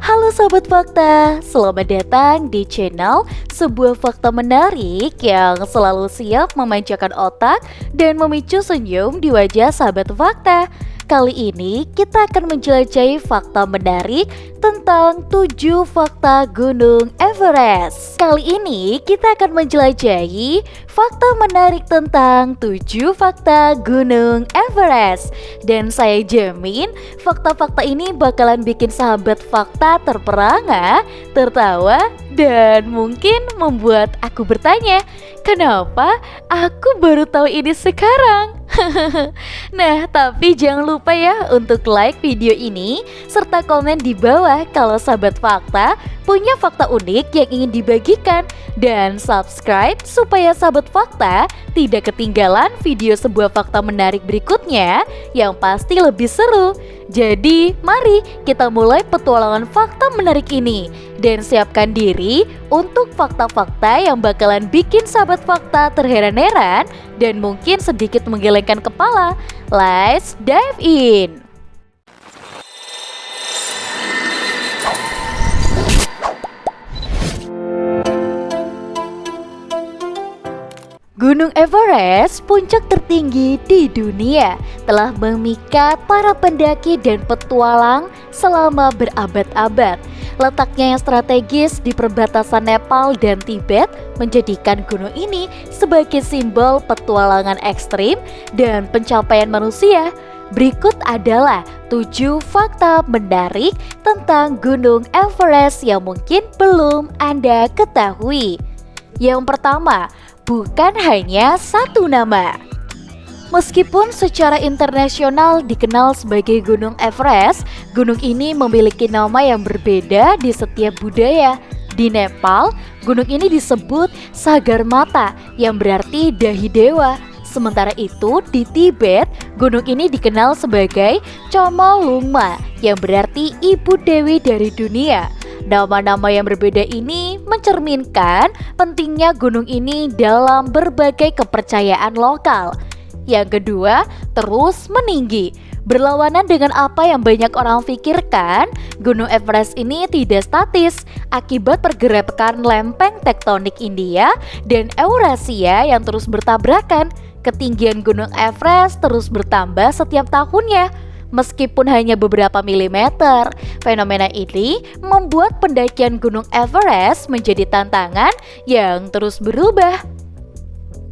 Halo Sobat Fakta, selamat datang di channel sebuah fakta menarik yang selalu siap memanjakan otak dan memicu senyum di wajah Sahabat Fakta. Kali ini kita akan menjelajahi fakta menarik tentang 7 fakta Gunung Everest. Kali ini kita akan menjelajahi fakta menarik tentang 7 fakta Gunung Everest. Dan saya jamin fakta-fakta ini bakalan bikin sahabat fakta terperangah, tertawa, dan mungkin membuat aku bertanya, kenapa aku baru tahu ini sekarang? Nah, tapi jangan lupa ya untuk like video ini serta komen di bawah kalau sahabat fakta punya fakta unik yang ingin dibagikan, dan subscribe supaya sahabat fakta tidak ketinggalan video sebuah fakta menarik berikutnya yang pasti lebih seru. Jadi mari kita mulai petualangan fakta menarik ini dan siapkan diri untuk fakta-fakta yang bakalan bikin sahabat fakta terheran-heran dan mungkin sedikit menggelengkan kepala. Let's dive in! Gunung Everest, puncak tertinggi di dunia, telah memikat para pendaki dan petualang selama berabad-abad. Letaknya yang strategis di perbatasan Nepal dan Tibet menjadikan gunung ini sebagai simbol petualangan ekstrim dan pencapaian manusia. Berikut adalah 7 fakta menarik tentang Gunung Everest yang mungkin belum Anda ketahui. Yang pertama, bukan hanya satu nama. Meskipun secara internasional dikenal sebagai Gunung Everest, gunung ini memiliki nama yang berbeda di setiap budaya. Di Nepal, gunung ini disebut Sagarmatha yang berarti dahi dewa. Sementara itu di Tibet, gunung ini dikenal sebagai Chomolungma yang berarti ibu dewi dari dunia. Nama-nama yang berbeda ini mencerminkan pentingnya gunung ini dalam berbagai kepercayaan lokal. Yang kedua, terus meninggi. Berlawanan dengan apa yang banyak orang pikirkan, Gunung Everest ini tidak statis akibat pergerakan lempeng tektonik India dan Eurasia yang terus bertabrakan. Ketinggian Gunung Everest terus bertambah setiap tahunnya. Meskipun hanya beberapa milimeter, fenomena ini membuat pendakian Gunung Everest menjadi tantangan yang terus berubah.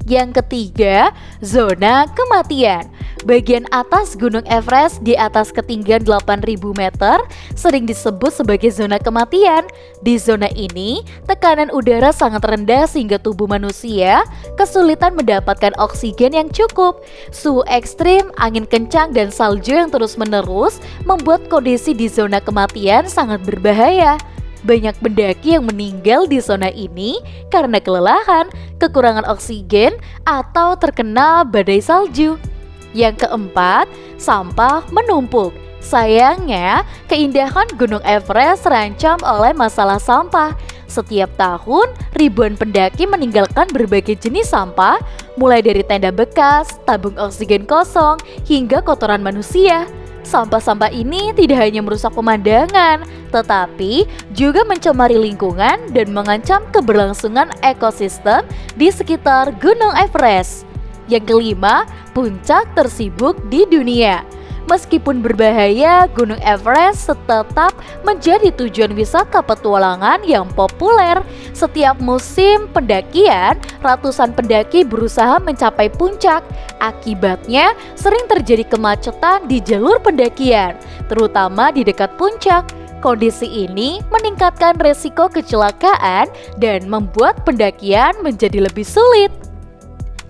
Yang ketiga, zona kematian. Bagian atas Gunung Everest di atas ketinggian 8.000 meter sering disebut sebagai zona kematian. Di zona ini, tekanan udara sangat rendah sehingga tubuh manusia kesulitan mendapatkan oksigen yang cukup. Suhu ekstrim, angin kencang, dan salju yang terus-menerus membuat kondisi di zona kematian sangat berbahaya. Banyak pendaki yang meninggal di zona ini karena kelelahan, kekurangan oksigen, atau terkena badai salju. Yang keempat, sampah menumpuk. Sayangnya, keindahan Gunung Everest terancam oleh masalah sampah. Setiap tahun, ribuan pendaki meninggalkan berbagai jenis sampah, mulai dari tenda bekas, tabung oksigen kosong, hingga kotoran manusia. Sampah-sampah ini tidak hanya merusak pemandangan, tetapi juga mencemari lingkungan dan mengancam keberlangsungan ekosistem di sekitar Gunung Everest. Yang kelima, puncak tersibuk di dunia. Meskipun berbahaya, Gunung Everest tetap menjadi tujuan wisata petualangan yang populer. Setiap musim pendakian, ratusan pendaki berusaha mencapai puncak. Akibatnya, sering terjadi kemacetan di jalur pendakian, terutama di dekat puncak. Kondisi ini meningkatkan resiko kecelakaan dan membuat pendakian menjadi lebih sulit.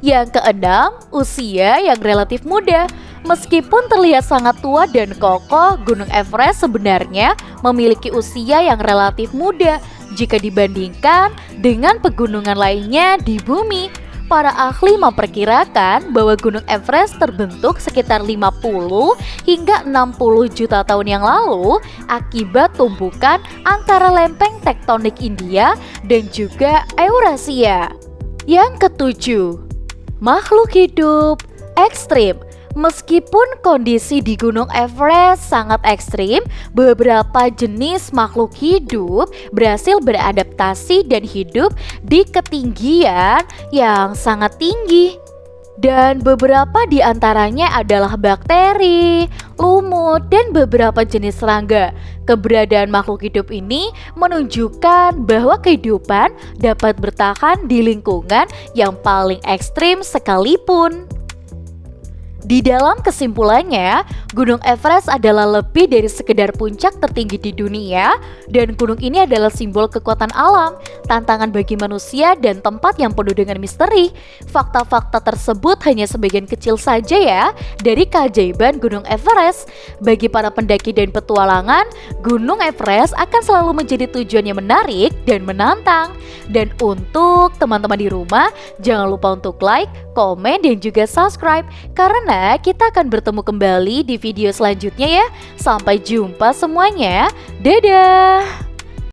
Yang keenam, usia yang relatif muda. Meskipun terlihat sangat tua dan kokoh, Gunung Everest sebenarnya memiliki usia yang relatif muda jika dibandingkan dengan pegunungan lainnya di bumi. Para ahli memperkirakan bahwa Gunung Everest terbentuk sekitar 50 hingga 60 juta tahun yang lalu akibat tumbukan antara lempeng tektonik India dan juga Eurasia. Yang ketujuh, makhluk hidup ekstrim. Meskipun kondisi di Gunung Everest sangat ekstrim, beberapa jenis makhluk hidup berhasil beradaptasi dan hidup di ketinggian yang sangat tinggi. Dan beberapa di antaranya adalah bakteri, lumut, dan beberapa jenis serangga. Keberadaan makhluk hidup ini menunjukkan bahwa kehidupan dapat bertahan di lingkungan yang paling ekstrim sekalipun. Di dalam kesimpulannya, Gunung Everest adalah lebih dari sekedar puncak tertinggi di dunia, dan gunung ini adalah simbol kekuatan alam, tantangan bagi manusia, dan tempat yang penuh dengan misteri. Fakta-fakta tersebut hanya sebagian kecil saja ya dari keajaiban Gunung Everest. Bagi para pendaki dan petualangan, Gunung Everest akan selalu menjadi tujuan yang menarik dan menantang. Dan untuk teman-teman di rumah, jangan lupa untuk like, komen, dan juga subscribe, karena kita akan bertemu kembali di video selanjutnya ya. Sampai jumpa semuanya. Dadah.